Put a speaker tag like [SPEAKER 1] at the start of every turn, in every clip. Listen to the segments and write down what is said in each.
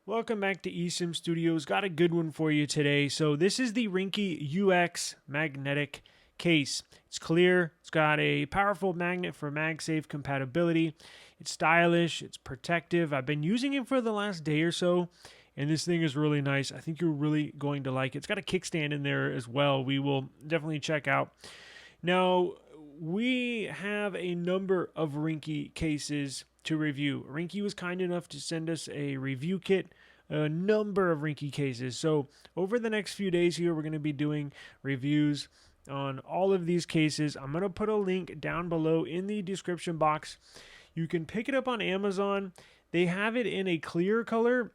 [SPEAKER 1] Welcome back to eSIMstudios. Got a good one for you today. So this is the Ringke UX Magnetic case. It's clear. It's got a powerful magnet for MagSafe compatibility. It's stylish. It's protective. I've been using it for the last day or so, and this thing is really nice. I think you're really going to like it. It's got a kickstand in there as well. We will definitely check out. Now, we have a number of Rinky cases to review. Rinky was kind enough to send us a review kit, a number of Rinky cases. So over the next few days here, we're going to be doing reviews on all of these cases. I'm going to put a link down below in the description box. You can pick it up on Amazon. They have it in a clear color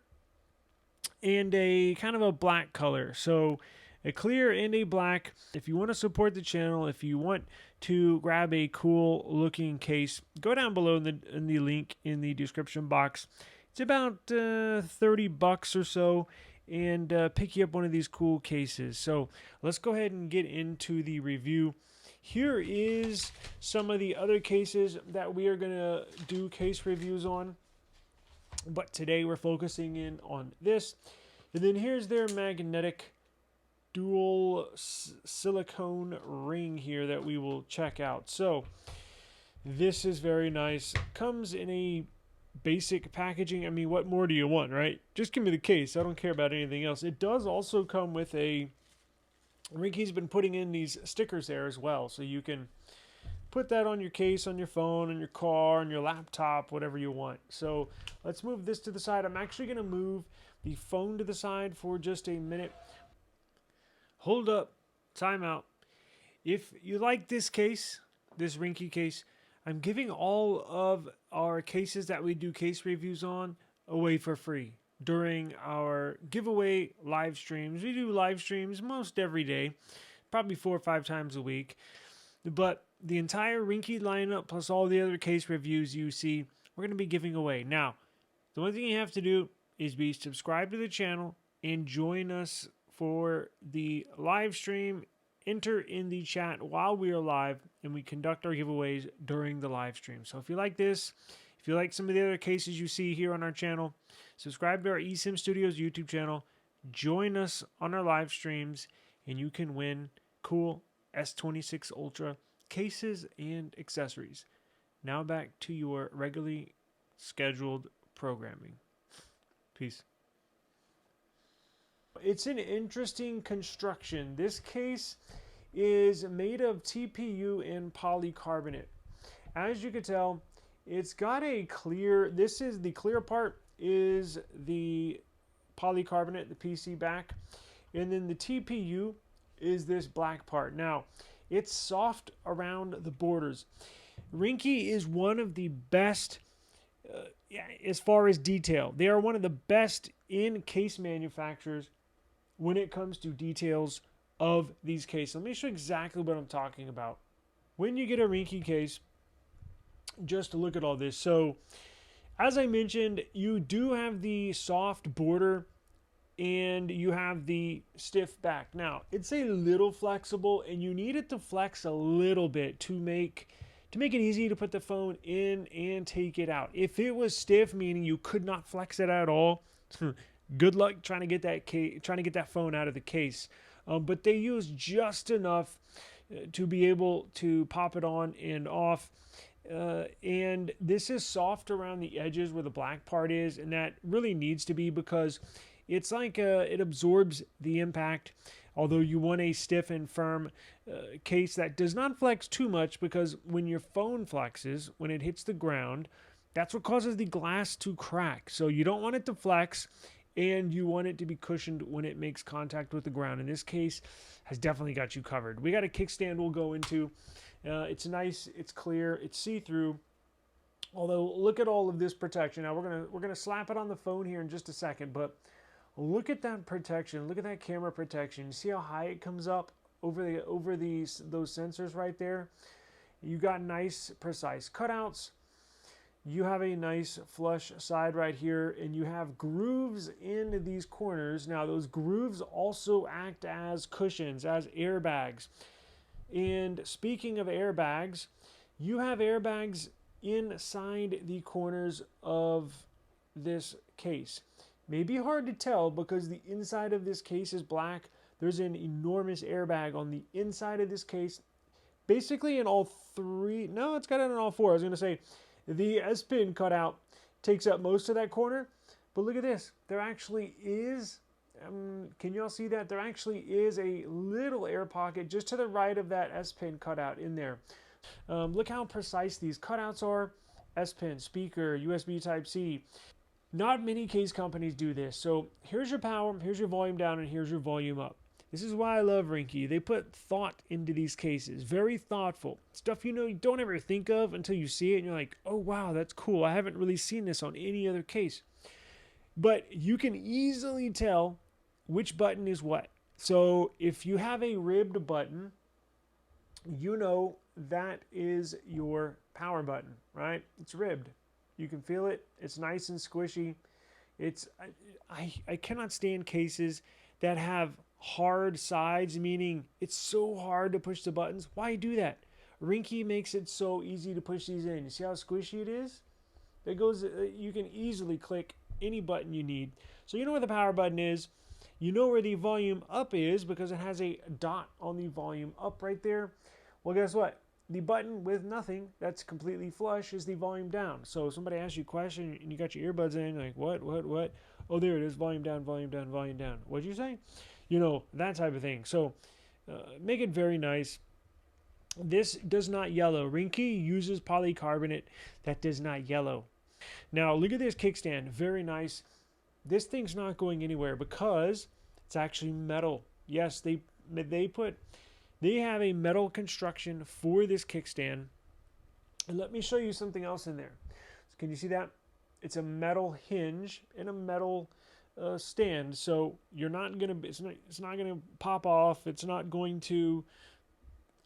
[SPEAKER 1] and a kind of a black color. So a clear and a black. If you want to support the channel, if you want to grab a cool looking case, go down below in the link in the description box. It's about $30 or so, and pick you up one of these cool cases. So let's go ahead and get into the review. Here is some of the other cases that we are going to do case reviews on, but today we're focusing in on this. And then here's their magnetic dual silicone ring here that we will check out. So this is very nice. Comes in a basic packaging. I mean, what more do you want, right? Just give me the case. I don't care about anything else. It does also come with a, Rinky's been putting in these stickers there as well, so you can put that on your case, on your phone, on your car, on your laptop, whatever you want. So let's move this to the side. I'm actually going to move the phone to the side for just a minute. Hold up, time out. If you like this case, this Rinky case, I'm giving all of our cases that we do case reviews on away for free during our giveaway live streams. We do live streams most every day, probably 4 or 5 times a week. But the entire Rinky lineup plus all the other case reviews you see, we're going to be giving away. Now, the one thing you have to do is be subscribed to the channel and join us for the live stream. Enter in the chat while we are live, and we conduct our giveaways during the live stream. So if you like this, if you like some of the other cases you see here on our channel, subscribe to our eSIMstudios YouTube channel, join us on our live streams, and you can win cool S26 Ultra cases and accessories. Now back to your regularly scheduled programming. Peace. It's an interesting construction. This case is made of TPU and polycarbonate. As you can tell, it's got a clear, this is the clear part is the polycarbonate, the PC back, and then the TPU is this black part. Now, it's soft around the borders. Rinky is one of the best as far as detail. They are one of the best in case manufacturers when it comes to details of these cases. Let me show you exactly what I'm talking about. When you get a Rinky case, just to look at all this. So, as I mentioned, you do have the soft border and you have the stiff back. Now, it's a little flexible, and you need it to flex a little bit to make it easy to put the phone in and take it out. If it was stiff, meaning you could not flex it at all, good luck trying to get that phone out of the case. But they use just enough to be able to pop it on and off. And this is soft around the edges where the black part is, and that really needs to be because it's like it absorbs the impact. Although you want a stiff and firm case that does not flex too much, because when your phone flexes, when it hits the ground, that's what causes the glass to crack. So you don't want it to flex, and you want it to be cushioned when it makes contact with the ground. In this case, has definitely got you covered. We got a kickstand we'll go into. It's nice, it's clear, it's see-through. Although, look at all of this protection. Now we're gonna slap it on the phone here in just a second, but look at that protection. Look at that camera protection. You see how high it comes up over those sensors right there? You got nice, precise cutouts. You have a nice flush side right here, and you have grooves in these corners. Now, those grooves also act as cushions, as airbags. And speaking of airbags, you have airbags inside the corners of this case. May be hard to tell because the inside of this case is black. There's an enormous airbag on the inside of this case. Basically in all three, no, it's got it in all four. I was going to say the S pin cutout takes up most of that corner. But look at this. There actually is, can y'all see that? There actually is a little air pocket just to the right of that S pin cutout in there. Look how precise these cutouts are. S pin, speaker, USB Type-C. Not many case companies do this. So here's your power, here's your volume down, and here's your volume up. This is why I love Rinky. They put thought into these cases. Very thoughtful. Stuff you don't ever think of until you see it and you're like, oh wow, that's cool. I haven't really seen this on any other case. But you can easily tell which button is what. So if you have a ribbed button, you know that is your power button, right? It's ribbed. You can feel it. It's nice and squishy. I cannot stand cases that have hard sides, meaning it's so hard to push the buttons. Why do that? Rinky makes it so easy to push these in. You see how squishy it is? It goes. You can easily click any button you need. So you know where the power button is. You know where the volume up is because it has a dot on the volume up right there. Well, guess what? The button with nothing that's completely flush is the volume down. So somebody asks you a question and you got your earbuds in, like what? Oh, there it is, volume down, volume down, volume down. What'd you say? You know, that type of thing. So make it very nice. This does not yellow. Rinky uses polycarbonate that does not yellow. Now look at this kickstand, very nice. This thing's not going anywhere because it's actually metal. Yes, they have a metal construction for this kickstand. And let me show you something else in there. So can you see that? It's a metal hinge and a metal stand. So you're not gonna. It's not gonna pop off. It's not going to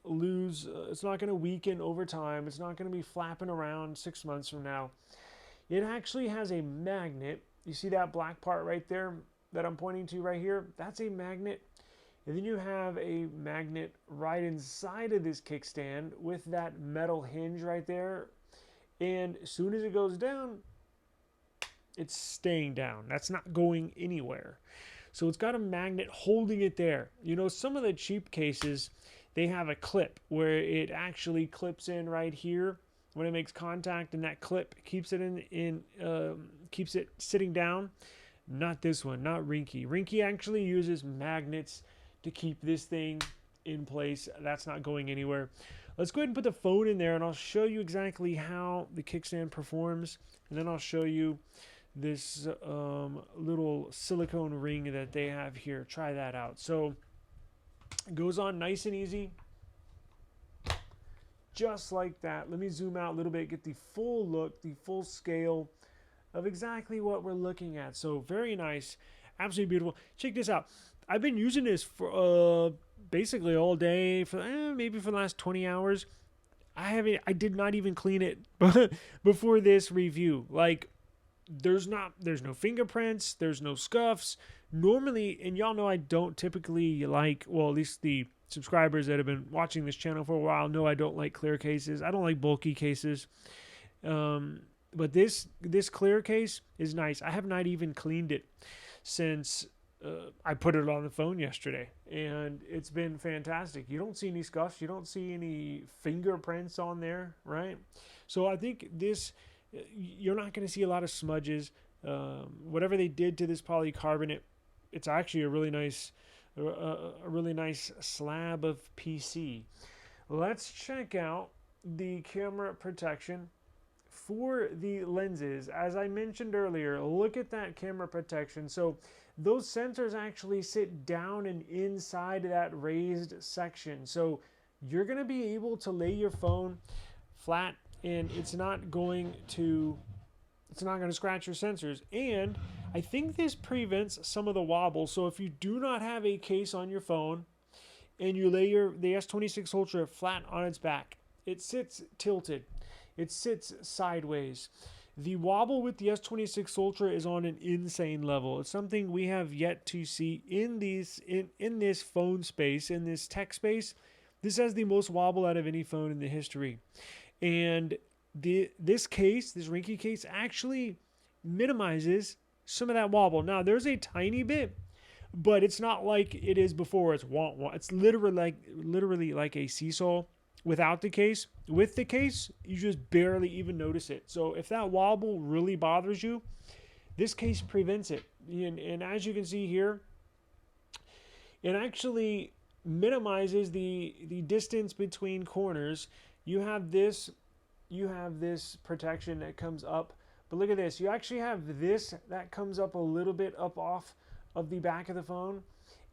[SPEAKER 1] lose. It's not going to weaken over time. It's not going to be flapping around 6 months from now. It actually has a magnet. You see that black part right there that I'm pointing to right here? That's a magnet. And then you have a magnet right inside of this kickstand with that metal hinge right there. And as soon as it goes down, it's staying down. That's not going anywhere. So it's got a magnet holding it there. You know, some of the cheap cases, they have a clip where it actually clips in right here when it makes contact, and that clip keeps it keeps it sitting down. Not this one, not Rinky. Rinky actually uses magnets to keep this thing in place. That's not going anywhere. Let's go ahead and put the phone in there, and I'll show you exactly how the kickstand performs, and then I'll show you this little silicone ring that they have here. Try that out. So it goes on nice and easy, just like that. Let me zoom out a little bit, get the full look, the full scale of exactly what we're looking at. So very nice, absolutely beautiful. Check this out. I've been using this for basically all day, for maybe for the last 20 hours. I did not even clean it before this review. Like, there's no fingerprints, there's no scuffs. Normally, and y'all know I don't typically like, well, at least the subscribers that have been watching this channel for a while know I don't like clear cases. I don't like bulky cases. But this clear case is nice. I have not even cleaned it since I put it on the phone yesterday, and it's been fantastic. You don't see any scuffs. You don't see any fingerprints on there, right? So I think this, you're not going to see a lot of smudges. Whatever they did to this polycarbonate, it's actually a really nice slab of PC. Let's check out the camera protection for the lenses. As I mentioned earlier, look at that camera protection. So those sensors actually sit down and inside that raised section. So you're going to be able to lay your phone flat, and it's not going to scratch your sensors. And I think this prevents some of the wobble. So if you do not have a case on your phone and you lay the S26 Ultra flat on its back, it sits tilted. It sits sideways. The wobble with the S26 Ultra is on an insane level. It's something we have yet to see in this phone space, in this tech space. This has the most wobble out of any phone in the history. And this Rinky case actually minimizes some of that wobble. Now there's a tiny bit, but it's not like it is before. It's literally like a seesaw without the case. With the case, you just barely even notice it. So if that wobble really bothers you, this case prevents it. And as you can see here, it actually minimizes the distance between corners. You have this protection that comes up, but look at this. You actually have this that comes up a little bit up off of the back of the phone.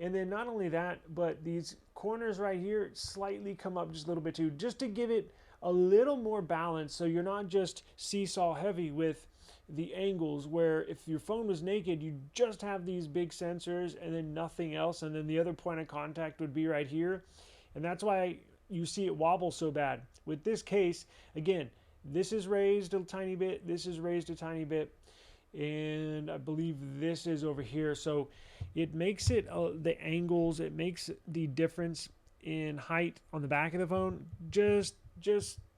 [SPEAKER 1] And then not only that, but these corners right here slightly come up just a little bit too, just to give it a little more balance, so you're not just seesaw heavy with the angles, where if your phone was naked, you just have these big sensors and then nothing else, and then the other point of contact would be right here. And that's why you see it wobble so bad. With this case, again, this is raised a tiny bit, this is raised a tiny bit, and I believe this is over here. So it makes it the angles, it makes the difference in height on the back of the phone just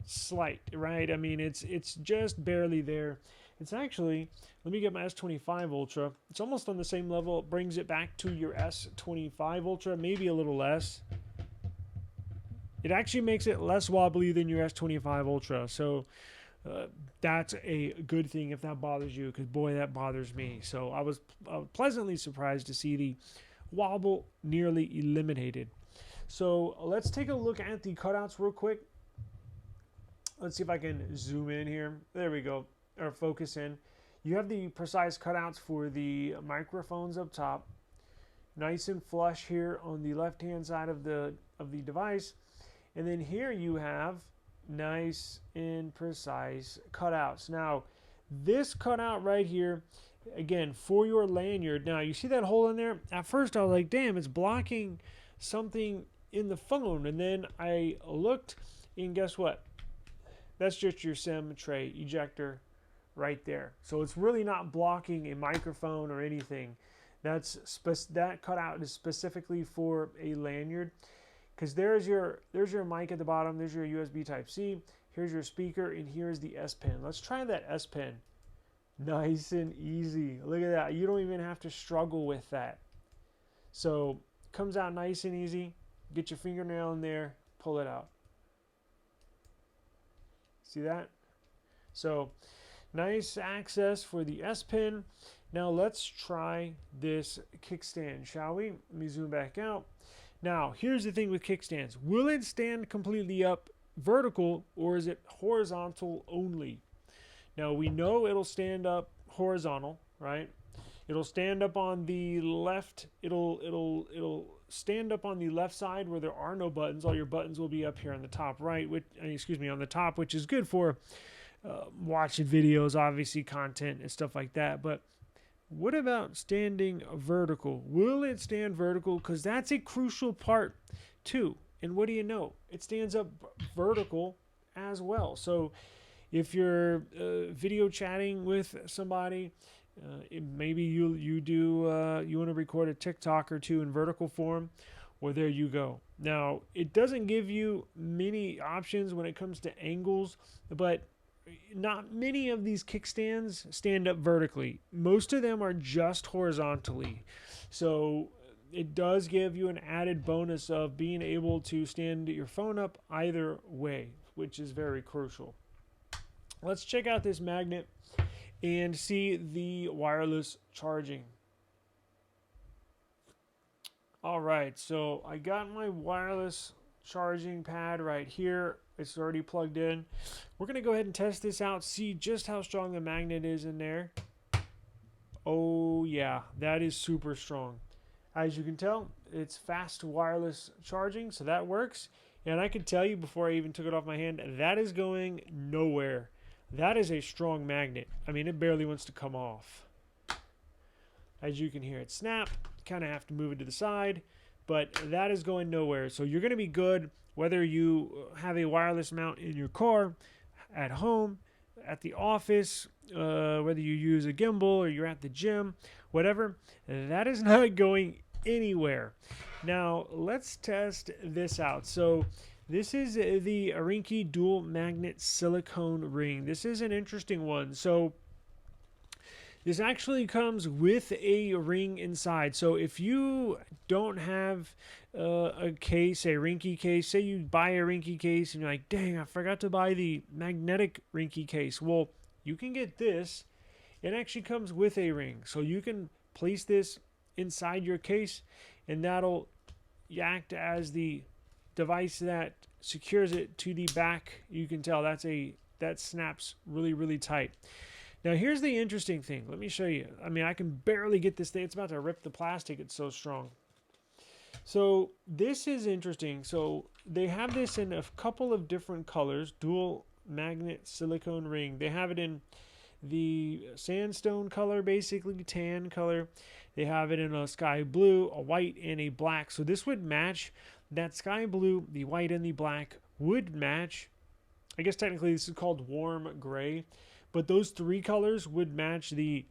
[SPEAKER 1] slight, right? I mean, it's just barely there. It's actually, let me get my S25 Ultra. It's almost on the same level. It brings it back to your S25 Ultra, maybe a little less. It actually makes it less wobbly than your S25 Ultra. So that's a good thing if that bothers you, because boy, that bothers me. So I was pleasantly surprised to see the wobble nearly eliminated. So let's take a look at the cutouts real quick. Let's see if I can zoom in here. There we go, or focus in. You have the precise cutouts for the microphones up top, nice and flush here on the left hand side of the device. And then here you have nice and precise cutouts. Now this cutout right here, again, for your lanyard. Now you see that hole in there? At first I was like, damn, it's blocking something in the phone. And then I looked, and guess what? That's just your SIM tray ejector right there. So it's really not blocking a microphone or anything. That cutout is specifically for a lanyard, because there's your mic at the bottom, there's your USB Type-C, here's your speaker, and here's the S Pen. Let's try that S Pen. Nice and easy. Look at that. You don't even have to struggle with that. So comes out nice and easy. Get your fingernail in there, pull it out. See that? So nice access for the S Pen. Now let's try this kickstand, shall we? Let me zoom back out. Now here's the thing with kickstands. Will it stand completely up vertical, or is it horizontal only? Now we know it'll stand up horizontal, right? It'll stand up on the left. It'll stand up on the left side where there are no buttons. All your buttons will be up here on the top right, on the top, which is good for watching videos, obviously content and stuff like that. But what about standing vertical? Will it stand vertical? Because that's a crucial part too. And what do you know? It stands up vertical as well. So if you're video chatting with somebody, maybe you want to record a TikTok or two in vertical form, well, there you go. Now, it doesn't give you many options when it comes to angles, but not many of these kickstands stand up vertically. Most of them are just horizontally. So it does give you an added bonus of being able to stand your phone up either way, which is very crucial. Let's check out this magnet and see the wireless charging. All right, so I got my wireless charging pad right here. It's already plugged in. We're gonna go ahead and test this out, see just how strong the magnet is in there. Oh yeah, that is super strong. As you can tell, it's fast wireless charging, so that works. And I can tell you before I even took it off my hand, that is going nowhere. That is a strong magnet. I mean, it barely wants to come off. As you can hear it snap, kind of have to move it to the side, but that is going nowhere. So you're going to be good whether you have a wireless mount in your car, at home, at the office, whether you use a gimbal or you're at the gym, whatever. That is not going anywhere. Now, let's test this out. So this is the Rinky dual magnet silicone ring. This is an interesting one. So This actually comes with a ring inside. So if you don't have a case, a Rinky case, say you buy a Rinky case and you're like, dang, I forgot to buy the magnetic Rinky case. Well, you can get this. It actually comes with a ring. So you can place this inside your case and that'll act as the device that secures it to the back. You can tell that snaps really, really tight. Now here's the interesting thing. Let me show you. I mean, I can barely get this thing. It's about to rip the plastic. It's so strong. So this is interesting. So they have this in a couple of different colors. Dual magnet silicone ring. They have it in the sandstone color, basically tan color. They have it in a sky blue, a white, and a black. So this would match that sky blue, the white, and the black would match. I guess technically this is called warm gray. But those three colors would match the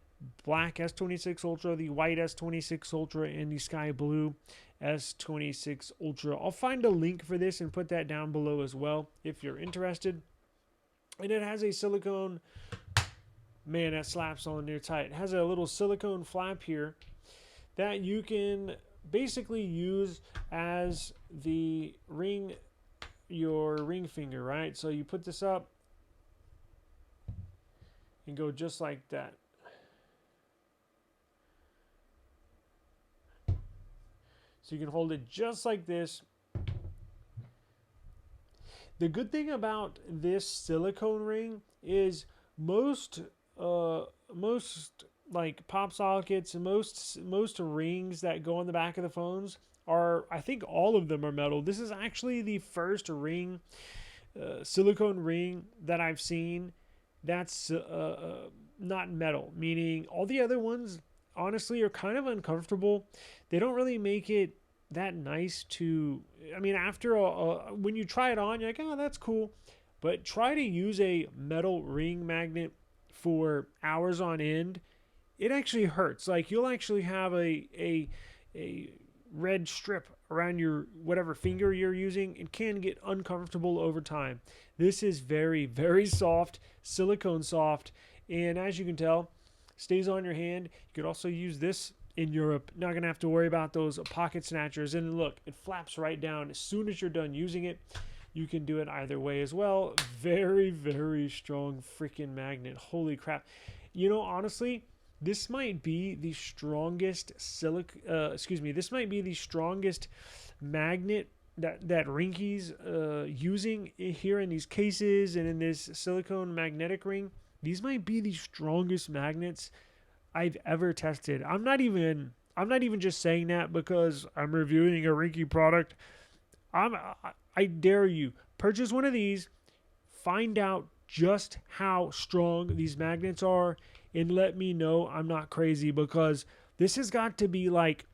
[SPEAKER 1] black S26 Ultra, the white S26 Ultra, and the sky blue S26 Ultra. I'll find a link for this and put that down below as well if you're interested. And it has a silicone, man, that slaps on there tight. It has a little silicone flap here that you can basically use as the ring, your ring finger, right? So you put this up and go just like that. So you can hold it just like this. The good thing about this silicone ring is most like pop sockets and most rings that go on the back of the phones are, I think all of them are metal. This is actually the first ring, silicone ring that I've seen that's not metal, meaning all the other ones honestly are kind of uncomfortable. They don't really make it that nice to, I mean, after when you try it on, you're like, oh, that's cool. But try to use a metal ring magnet for hours on end. It actually hurts. Like you'll actually have a red strip around your whatever finger you're using. It can get uncomfortable over time. This is very, very soft, silicone soft, and as you can tell, stays on your hand. You could also use this in Europe. Not gonna have to worry about those pocket snatchers. And look, it flaps right down as soon as you're done using it. You can do it either way as well. Very, very strong freaking magnet. Holy crap. You know, honestly, this might be the strongest this might be the strongest magnet that Rinky's using here in these cases and in this silicone magnetic ring. These might be the strongest magnets I've ever tested. I'm not even just saying that because I'm reviewing a Rinky product. I dare you, purchase one of these, find out just how strong these magnets are, and let me know I'm not crazy, because this has got to be like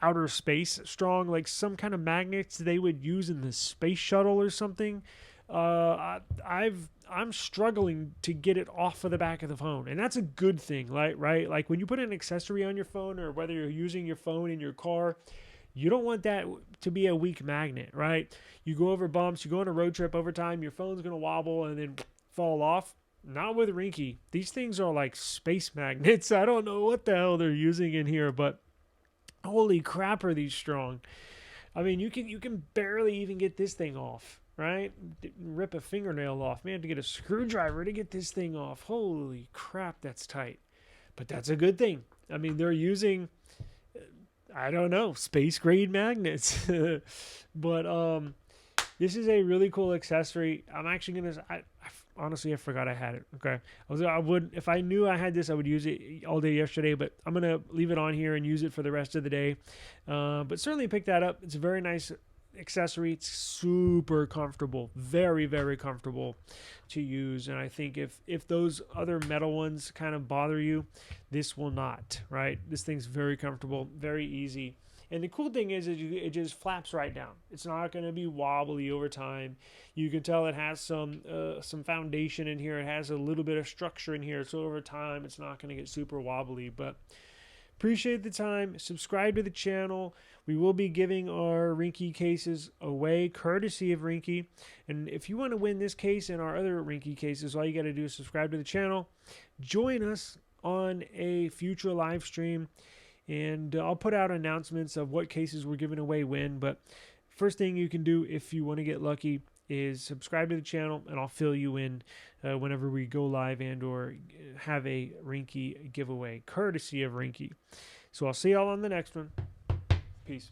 [SPEAKER 1] outer space strong, like some kind of magnets they would use in the space shuttle or something. I'm struggling to get it off of the back of the phone, and that's a good thing, right? Like when you put an accessory on your phone, or whether you're using your phone in your car, you don't want that to be a weak magnet, right? You go over bumps, you go on a road trip over time, your phone's going to wobble and then fall off. Not with Rinky. These things are like space magnets. I don't know what the hell they're using in here, but holy crap, are these strong. I mean, you can barely even get this thing off, right? Rip a fingernail off. Man, to get a screwdriver to get this thing off. Holy crap, that's tight. But that's a good thing. I mean, they're using, I don't know, space grade magnets. But this is a really cool accessory. I'm actually gonna. Honestly, I forgot I had it. Okay, I would, if I knew I had this, I would use it all day yesterday. But I'm gonna leave it on here and use it for the rest of the day. But certainly pick that up. It's a very nice accessory. It's super comfortable, very, very comfortable to use. And I think if those other metal ones kind of bother you, this will not. Right? This thing's very comfortable, very easy. And the cool thing is it just flaps right down. It's not going to be wobbly over time. You can tell it has some foundation in here. It has a little bit of structure in here. So over time, it's not going to get super wobbly. But appreciate the time. Subscribe to the channel. We will be giving our Rinky cases away, courtesy of Rinky. And if you want to win this case and our other Rinky cases, all you got to do is subscribe to the channel. Join us on a future live stream, and I'll put out announcements of what cases we're giving away when. But first thing you can do if you want to get lucky is subscribe to the channel, and I'll fill you in whenever we go live and or have a Rinky giveaway courtesy of Rinky. So I'll see y'all on the next one. Peace.